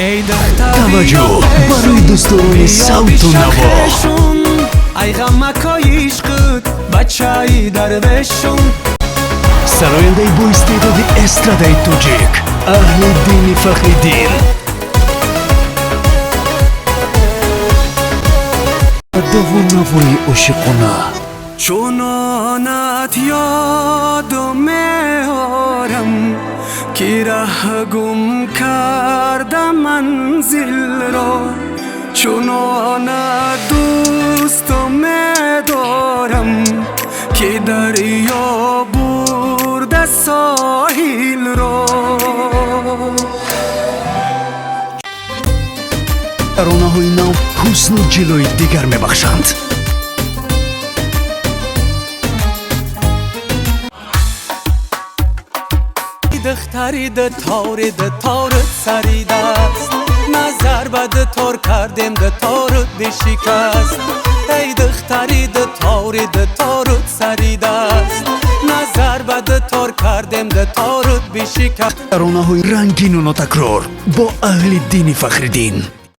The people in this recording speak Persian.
توجه برای دوستان صوت و نوا ای غمکای عشقت بچه‌ای درویشون سراینده با استعداد استرادای توجیک اهل دین فخریدین دوون نوای عاشقانه چونانت یاد میارم که ره گم کردم منزل را چونانت دوست میدارم که دریا برده ساحل را ترانه های نو حسن و جلوی دیگر میبخشند دختری ده تارت سریده است نظر به ده تار کردیم ده تارت بشکست ای دختری ده تارت سریده است نظر به ده تار کردیم ده تارت بشکست ترانه های رنگین و نوتکرار با اهل دین فخریدین